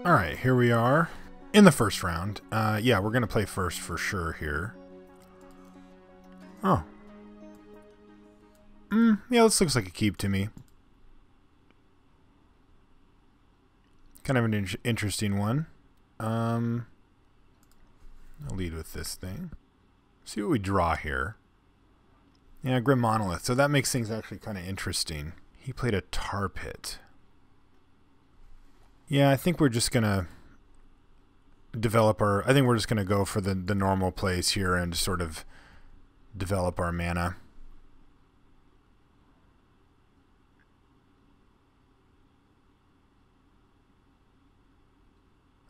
Alright, here we are in the first round. Yeah, we're going to play first for sure here. Oh. Yeah, this looks like a keep to me. Kind of an interesting one. I'll lead with this thing. See what we draw here. Yeah, Grim Monolith. So that makes things actually kind of interesting. He played a Tar Pit. Yeah, I think we're just going to develop our... I think we're just going to go for the normal plays here and sort of develop our mana.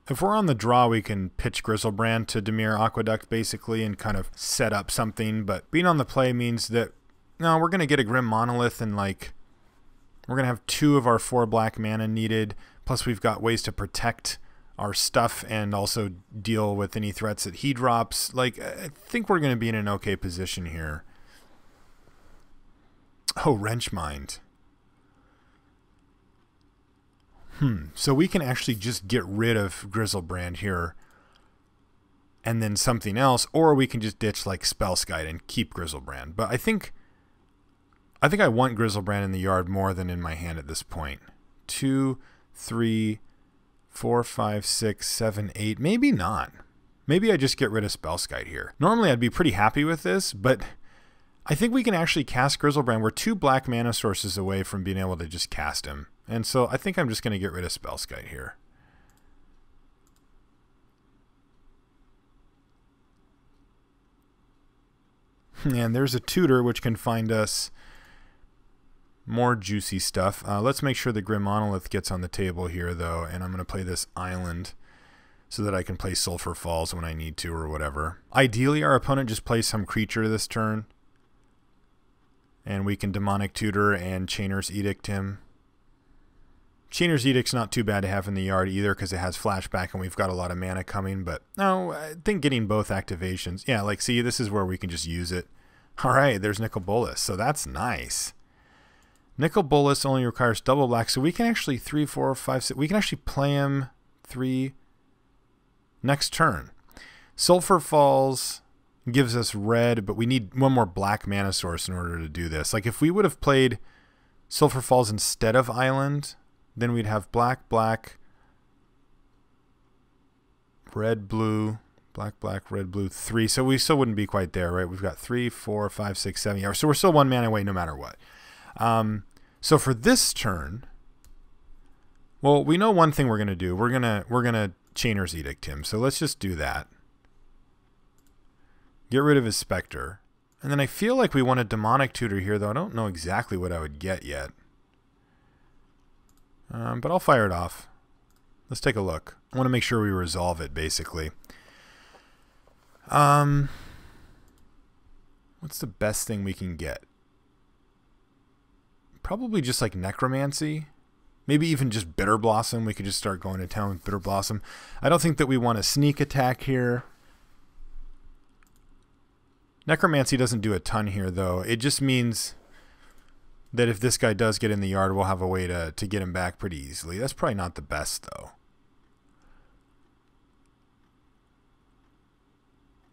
If we're on the draw, we can pitch Griselbrand to Dimir Aqueduct, basically, and kind of set up something. But being on the play means that, no, we're going to get a Grim Monolith, and, like, we're going to have 2 of our 4 black mana needed. Plus, we've got ways to protect our stuff and also deal with any threats that he drops. Like, I think we're going to be in an okay position here. Oh, Wrenchmind. So we can actually just get rid of Griselbrand here and then something else, or we can just ditch like Spellskite and keep Griselbrand. But I think I want Griselbrand in the yard more than in my hand at this point. 2, 3, 4, 5, 6, 7, 8. Maybe not. Maybe I just get rid of Spellskite here. Normally I'd be pretty happy with this, but I think we can actually cast Griselbrand. We're 2 black mana sources away from being able to just cast him. And so I think I'm just going to get rid of Spellskite here. And there's a tutor which can find us more juicy stuff. Let's make sure the Grim Monolith gets on the table here, though. And I'm going to play this island so that I can play Sulfur Falls when I need to or whatever. Ideally, our opponent just plays some creature this turn. And we can Demonic Tutor and Chainer's Edict him. Chainer's Edict's not too bad to have in the yard either because it has flashback and we've got a lot of mana coming. But no, I think getting both activations. Yeah, like see, this is where we can just use it. Alright, there's Bolas. So that's nice. Bolas only requires double black. So we can actually 3, 4, 5, 6. We can actually play him 3 next turn. Sulfur Falls gives us red, but we need 1 more black mana source in order to do this. Like if we would have played Sulfur Falls instead of Island, then we'd have black, black, red, blue, black, black, red, blue, 3. So we still wouldn't be quite there, right? We've got 3, 4, 5, 6, 7. Yeah, so we're still 1 mana away no matter what. So for this turn, well, we know one thing we're gonna do. We're gonna Chainer's Edict him. So let's just do that. Get rid of his Spectre. And then I feel like we want a Demonic Tutor here, though I don't know exactly what I would get yet. But I'll fire it off. Let's take a look. I want to make sure we resolve it, basically. What's the best thing we can get? Probably just like Necromancy. Maybe even just Bitterblossom. We could just start going to town with Bitterblossom. I don't think that we want a sneak attack here. Necromancy doesn't do a ton here, though. It just means that if this guy does get in the yard, we'll have a way to get him back pretty easily. That's probably not the best, though.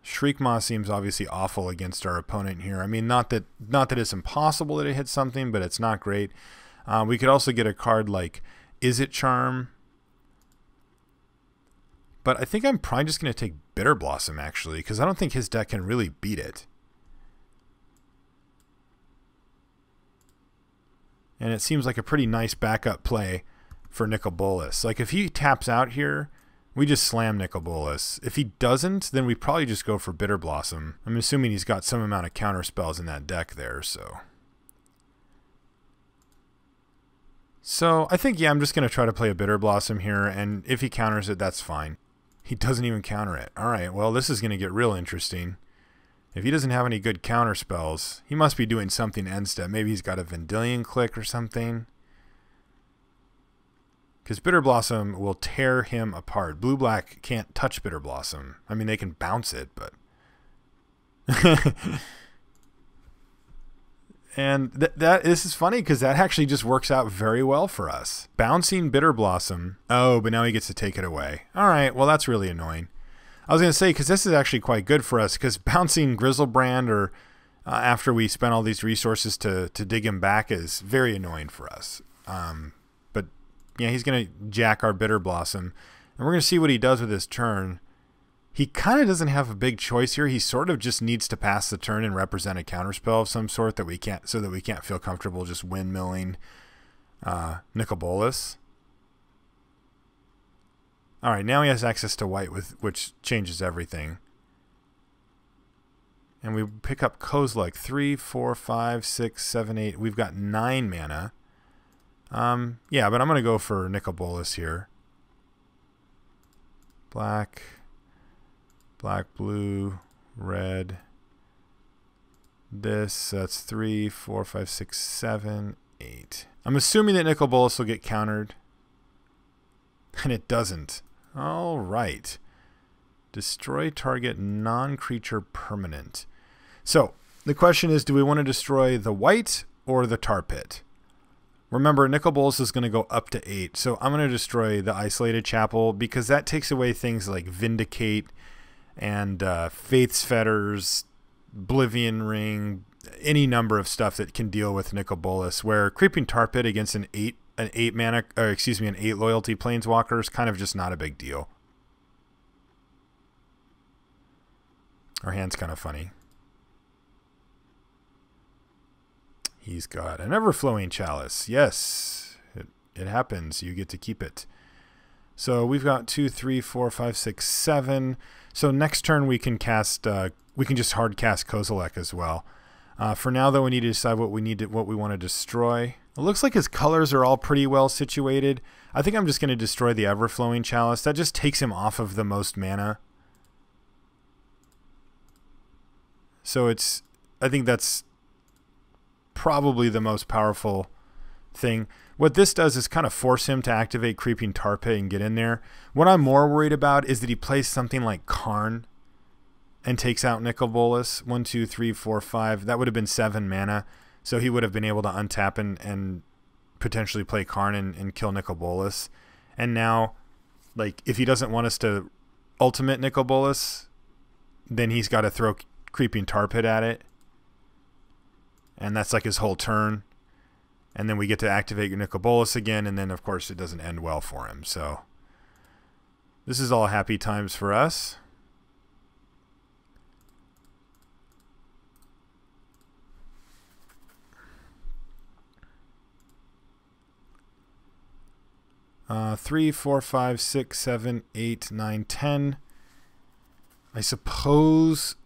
Shriekmaw seems obviously awful against our opponent here. I mean, not that it's impossible that it hits something, but it's not great. We could also get a card like Izzet Charm. But I think I'm probably just going to take Bitterblossom, actually, because I don't think his deck can really beat it. And it seems like a pretty nice backup play for Bolas. Like, if he taps out here, we just slam Bolas. If he doesn't, then we probably just go for Bitterblossom. I'm assuming he's got some amount of counter spells in that deck there, so... So, I think, yeah, I'm just going to try to play a Bitterblossom here, and if he counters it, that's fine. He doesn't even counter it. Alright, well, this is going to get real interesting. If he doesn't have any good counter spells, he must be doing something end step. Maybe he's got a Vendilion Click or something. Because Bitterblossom will tear him apart. Blue-black can't touch Bitterblossom. I mean, they can bounce it, but... And this is funny because that actually just works out very well for us. Bouncing Bitterblossom. Oh, but now he gets to take it away. All right, well, that's really annoying. I was going to say, because this is actually quite good for us, because bouncing Griselbrand or after we spent all these resources to dig him back is very annoying for us. But yeah, he's going to jack our Bitterblossom. And we're going to see what he does with his turn. He kind of doesn't have a big choice here. He sort of just needs to pass the turn and represent a counterspell of some sort that we can't, so that we can't feel comfortable just windmilling Bolas. All right, now he has access to white, which changes everything. And we pick up Kozilek. 3, 4, 5, 6, 7, 8. We've got 9 mana. Yeah, but I'm going to go for Bolas here. Black, blue, red. That's 3, 4, 5, 6, 7, 8. I'm assuming that Bolas will get countered. And it doesn't. All right. Destroy target non-creature permanent. So, the question is, do we want to destroy the white or the tar pit? Remember, Bolas is going to go up to 8, so I'm going to destroy the Isolated Chapel because that takes away things like Vindicate and Faith's Fetters, Oblivion Ring, any number of stuff that can deal with Bolas, where Creeping Tar Pit against an 8 mana, or excuse me, an 8 loyalty Planeswalker is kind of just not a big deal. Our hand's kind of funny. He's got an Everflowing Chalice. Yes, it happens. You get to keep it. So we've got 2, 3, 4, 5, 6, 7. So next turn we can cast. We can just hard cast Kozilek as well. For now, though, we need to decide what we want to destroy. It looks like his colors are all pretty well situated. I think I'm just going to destroy the Everflowing Chalice. That just takes him off of the most mana. So I think that's probably the most powerful thing. What this does is kind of force him to activate Creeping Tar Pit and get in there. What I'm more worried about is that he plays something like Cairn and takes out Bolas. 1, 2, 3, 4, 5. That would have been 7 mana. So he would have been able to untap and potentially play Cairn and kill Bolas. And now, like, if he doesn't want us to ultimate Bolas, then he's got to throw Creeping Tar Pit at it. And that's like his whole turn. And then we get to activate Bolas again, and then, of course, it doesn't end well for him. So this is all happy times for us. Uh, 3, 4, 5, 6, 7, 8, 9, 10. I suppose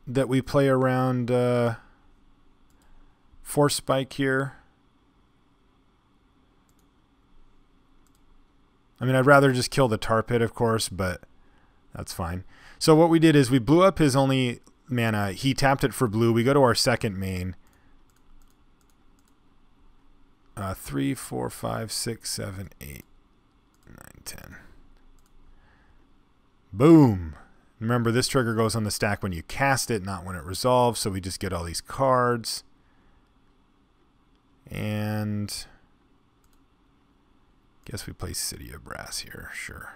that we play around Force Spike here. I mean, I'd rather just kill the Tar Pit, of course, but that's fine. So what we did is we blew up his only mana. He tapped it for blue. We go to our second main. 3, 4, 5, 6, 7, 8, 9, 10. Boom. Remember, this trigger goes on the stack when you cast it, not when it resolves, so we just get all these cards. And guess we play City of Brass here, sure.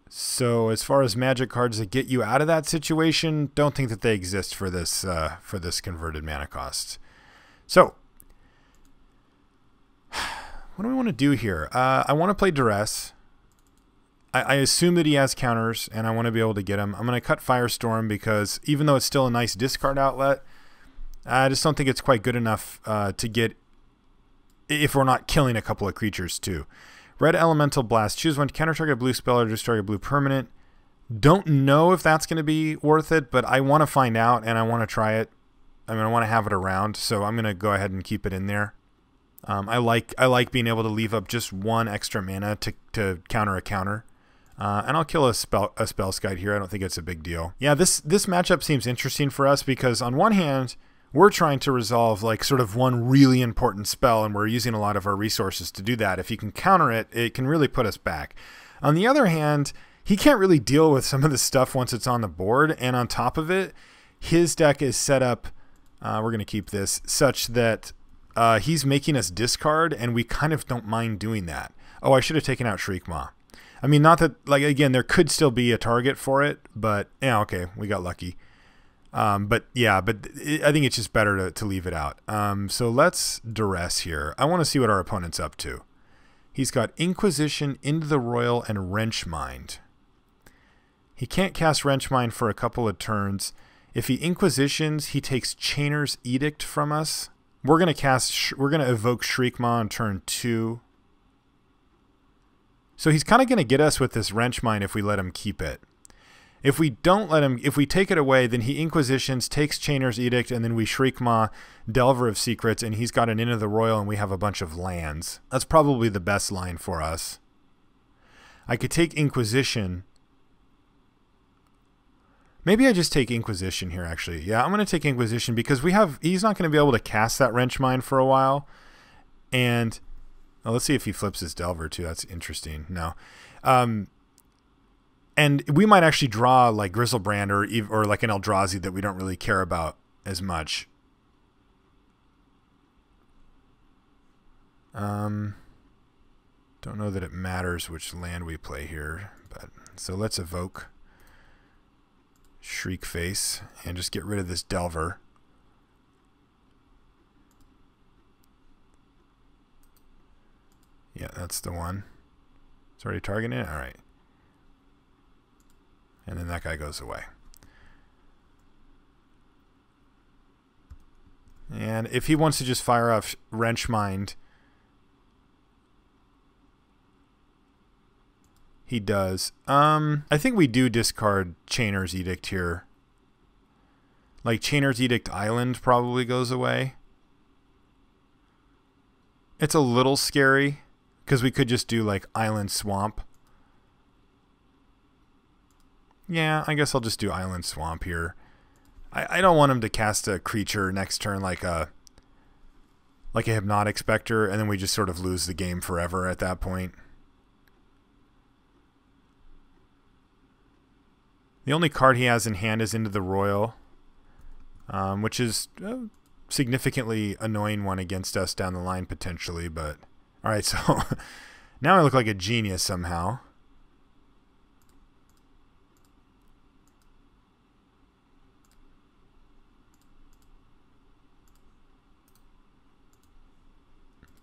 So as far as magic cards that get you out of that situation, don't think that they exist for this converted mana cost. So what do we want to do here? I want to play Duress. I assume that he has counters, and I want to be able to get him. I'm going to cut Firestorm because even though it's still a nice discard outlet, I just don't think it's quite good enough to get if we're not killing a couple of creatures too. Red Elemental Blast. Choose one to counter target blue spell or destroy a blue permanent. Don't know if that's going to be worth it, but I want to find out, and I want to try it. I mean, I want to have it around, so I'm going to go ahead and keep it in there. I like being able to leave up just 1 extra mana to counter a counter. And I'll kill a Spellskite here. I don't think it's a big deal. Yeah, this matchup seems interesting for us because on one hand, we're trying to resolve like sort of one really important spell, and we're using a lot of our resources to do that. If you can counter it, it can really put us back. On the other hand, he can't really deal with some of this stuff once it's on the board, and on top of it, his deck is set up, we're going to keep this, such that he's making us discard, and we kind of don't mind doing that. Oh, I should have taken out Shriekmaw. I mean, not that, like, again, there could still be a target for it, but, yeah, okay, we got lucky. But I think it's just better to leave it out. So let's duress here. I want to see what our opponent's up to. He's got Inquisition, Into the Royal, and Wrenchmind. He can't cast Wrenchmind for a couple of turns. If he Inquisitions, he takes Chainer's Edict from us. We're gonna evoke Shriekmaw on turn 2. So he's kind of gonna get us with this Wrenchmind if we let him keep it. If we don't let him, if we take it away, then he Inquisitions, takes Chainer's Edict, and then we Shriekmaw, Delver of Secrets, and he's got an Into the Royal, and we have a bunch of lands. That's probably the best line for us. I could take Inquisition. Maybe I just take Inquisition here, actually. Yeah, I'm going to take Inquisition because he's not going to be able to cast that Wrenchmind for a while. And let's see if he flips his Delver, too. That's interesting. No. And we might actually draw like Griselbrand or like an Eldrazi that we don't really care about as much. Don't know that it matters which land we play here, but so let's evoke Shriekface and just get rid of this Delver. Yeah, that's the one. It's already targeting it? All right. And then that guy goes away. And if he wants to just fire off Wrenchmind, he does. I think we do discard Chainer's Edict here. Like Chainer's Edict Island probably goes away. It's a little scary because we could just do like Island Swamp. Yeah, I guess I'll just do Island Swamp here. I don't want him to cast a creature next turn like a Hypnotic Spectre, and then we just sort of lose the game forever at that point. The only card he has in hand is Into the Royal, which is a significantly annoying one against us down the line potentially. But all right, so now I look like a genius somehow.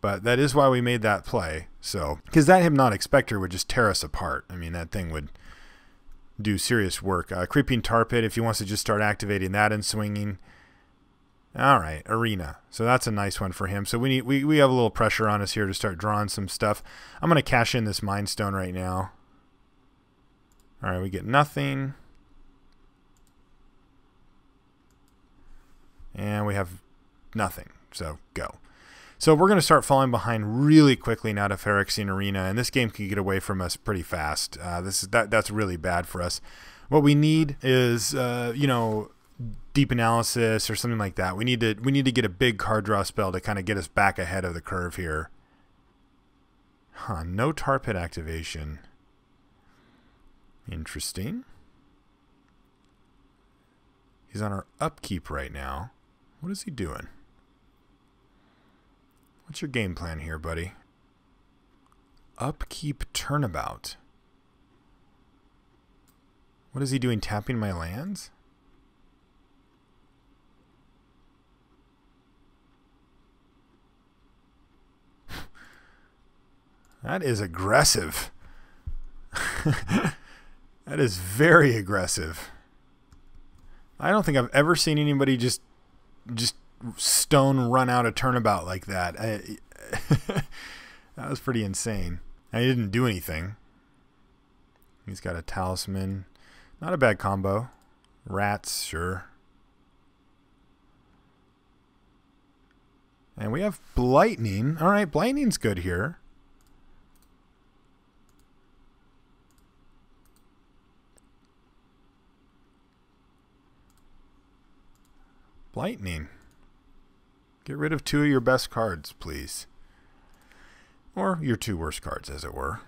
But that is why we made that play. So, because that Hypnotic Spectre would just tear us apart. I mean, that thing would do serious work. Creeping Tar Pit, if he wants to just start activating that and swinging. All right, Arena. So that's a nice one for him. So we have a little pressure on us here to start drawing some stuff. I'm going to cash in this Mind Stone right now. All right, we get nothing. And we have nothing. So go. So we're going to start falling behind really quickly now to Phyrexian Arena, and this game can get away from us pretty fast. That's really bad for us. What we need is deep analysis or something like that. We need to get a big card draw spell to kind of get us back ahead of the curve here. No Tar Pit activation. Interesting. He's on our upkeep right now. What is he doing? What's your game plan here, buddy? Upkeep Turnabout. What is he doing? Tapping my lands? That is aggressive. That is very aggressive. I don't think I've ever seen anybody just stone run out a turnabout like that. That was pretty insane. I didn't do anything. He's got a Talisman. Not a bad combo. Rats, sure. And we have Blightning. All right, Blightning's good here. Blightning. Get rid of 2 of your best cards, please. Or your 2 worst cards, as it were.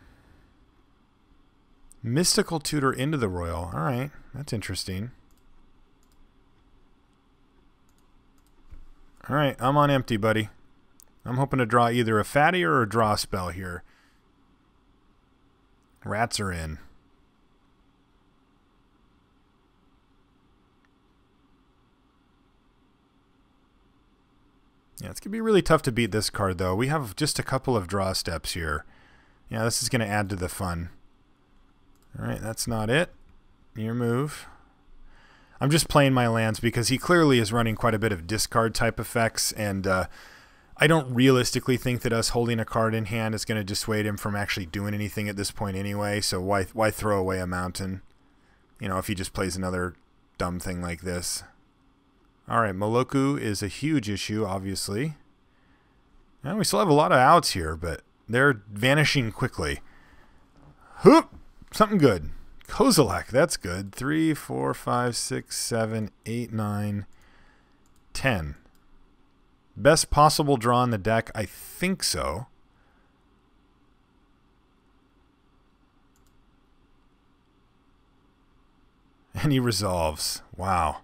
Mystical Tutor Into the Royal. All right, that's interesting. Alright, I'm on empty, buddy. I'm hoping to draw either a fatty or a draw spell here. Rats are in. Yeah, it's going to be really tough to beat this card, though. We have just a couple of draw steps here. Yeah, this is going to add to the fun. Alright, that's not it. Your move. I'm just playing my lands because he clearly is running quite a bit of discard type effects, and I don't realistically think that us holding a card in hand is going to dissuade him from actually doing anything at this point anyway, so why throw away a mountain? You know, if he just plays another dumb thing like this. Alright, Moloku is a huge issue, obviously. And we still have a lot of outs here, but they're vanishing quickly. Hoop! Something good. Kozilek, that's good. 3, 4, 5, 6, 7, 8, 9, 10. Best possible draw in the deck? I think so. And he resolves. Wow.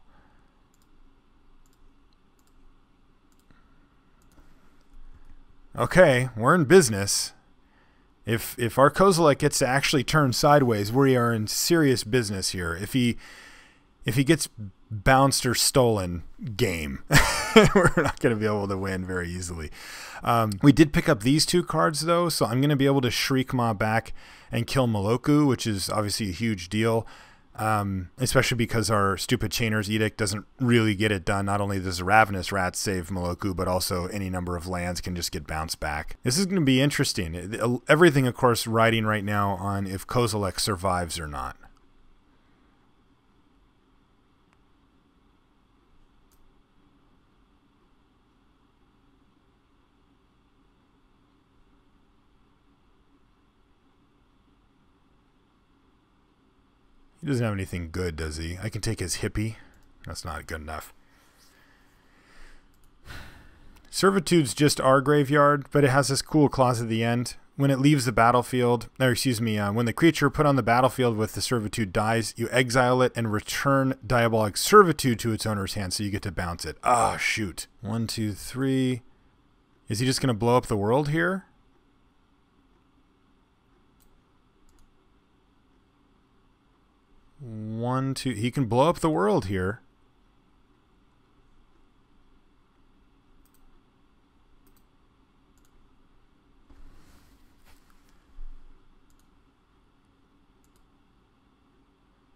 Okay, we're in business. If our Kozilek gets to actually turn sideways, we are in serious business here. If he gets bounced or stolen, game. We're not going to be able to win very easily. We did pick up these two cards, though, so I'm going to be able to Shriekmaw back and kill Moloku, which is obviously a huge deal. Especially because our stupid Chainer's Edict doesn't really get it done. Not only does the Ravenous Rat save Moloku, but also any number of lands can just get bounced back. This is going to be interesting. Everything, of course, riding right now on if Kozilek survives or not. He doesn't have anything good, does he? I can take his hippie. That's not good enough. Servitude's just our graveyard, but it has this cool clause at the end. When it leaves the battlefield, or excuse me, when the creature put on the battlefield with the Servitude dies, you exile it and return Diabolic Servitude to its owner's hand, so you get to bounce it. Ah, shoot. 1, 2, 3. Is he just going to blow up the world here? One, two. He can blow up the world here.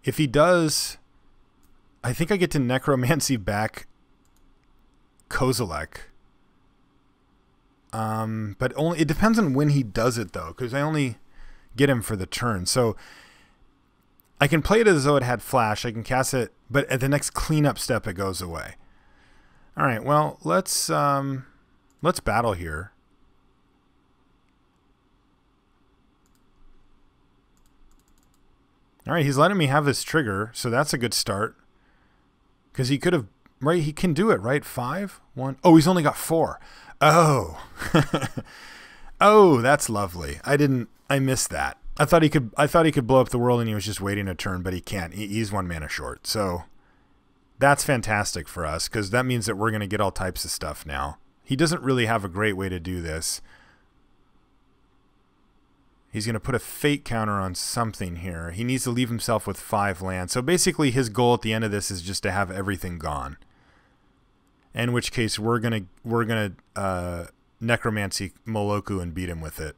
If he does, I think I get to Necromancy back Kozilek. But only it depends on when he does it, though, because I only get him for the turn. So I can play it as though it had flash. I can cast it, but at the next cleanup step, it goes away. All right. Well, let's battle here. All right. He's letting me have this trigger, so that's a good start. Because he could have, right? He can do it, right? 5, 1. Oh, he's only got 4. Oh, oh, that's lovely. I missed that. I thought he could blow up the world and he was just waiting a turn, but he can't. He's 1 mana short. So that's fantastic for us because that means that we're going to get all types of stuff now. He doesn't really have a great way to do this. He's going to put a fate counter on something here. He needs to leave himself with 5 lands. So basically his goal at the end of this is just to have everything gone. In which case we're going to Necromancy Moloku and beat him with it.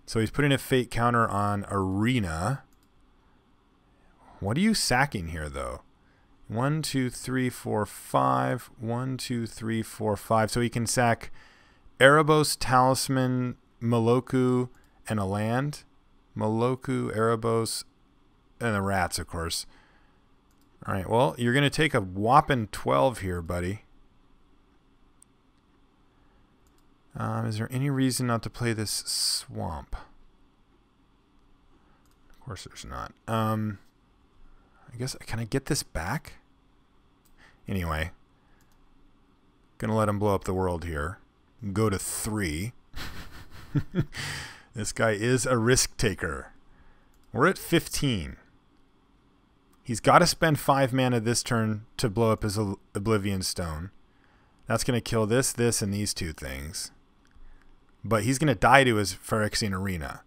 So he's putting a fate counter on Arena. What are you sacking here, though? 1, 2, 3, 4, 5. 1, 2, 3, 4, 5. So he can sack Erebos, Talisman, Moloku, and a land. Moloku, Erebos, and the rats, of course. All right, well, you're going to take a whopping 12 here, buddy. Is there any reason not to play this swamp? Of course there's not. I guess, can I get this back? Anyway. Gonna let him blow up the world here. Go to 3. This guy is a risk taker. We're at 15. He's got to spend 5 mana this turn to blow up his Oblivion Stone. That's going to kill this, this, and these 2 things. But he's going to die to his Phyrexian Arena.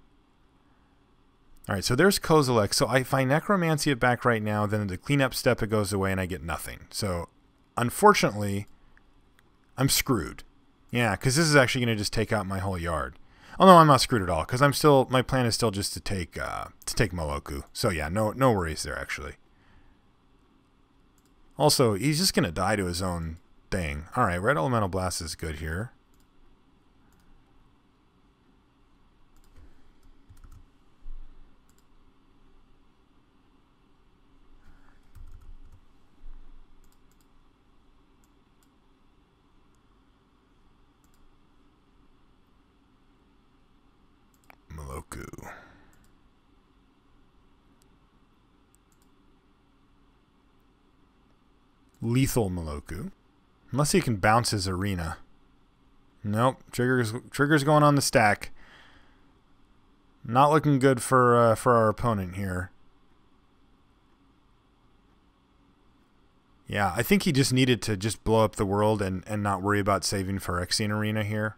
Alright, so there's Kozilek. So if I Necromancy it back right now, then the cleanup step it goes away and I get nothing. So, unfortunately, I'm screwed. Yeah, because this is actually going to just take out my whole yard. Oh no, I'm not screwed at all, because my plan is still just to take Moloku. So yeah, no worries there actually. Also, he's just going to die to his own thing. Alright, Red Elemental Blast is good here. Moloku. Lethal Moloku. Unless he can bounce his arena. Nope. Trigger's going on the stack. Not looking good for our opponent here. Yeah, I think he just needed to just blow up the world and not worry about saving Phyrexian Arena here.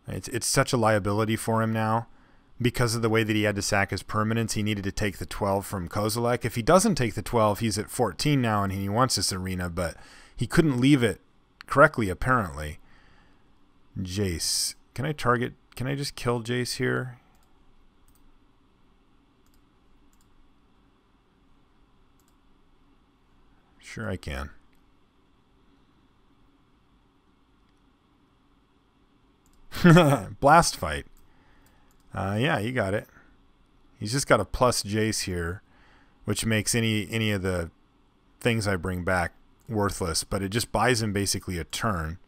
It's such a liability for him now. Because of the way that he had to sack his permanents, he needed to take the 12 from Kozilek. If he doesn't take the 12, he's at 14 now and he wants this arena, but he couldn't leave it correctly, apparently. Jace. Can I just kill Jace here? Sure I can. Blast fight. Yeah, you got it. He's just got a plus Jace here, which makes any of the things I bring back worthless, but it just buys him basically a turn.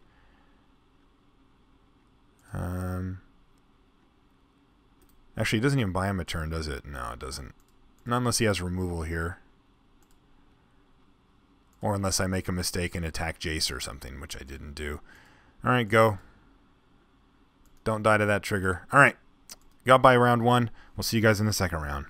Actually, it doesn't even buy him a turn, does it? No, it doesn't. Not unless he has removal here. Or unless I make a mistake and attack Jace or something, which I didn't do. Alright, go. Don't die to that trigger. Alright. Got by round 1. We'll see you guys in the second round.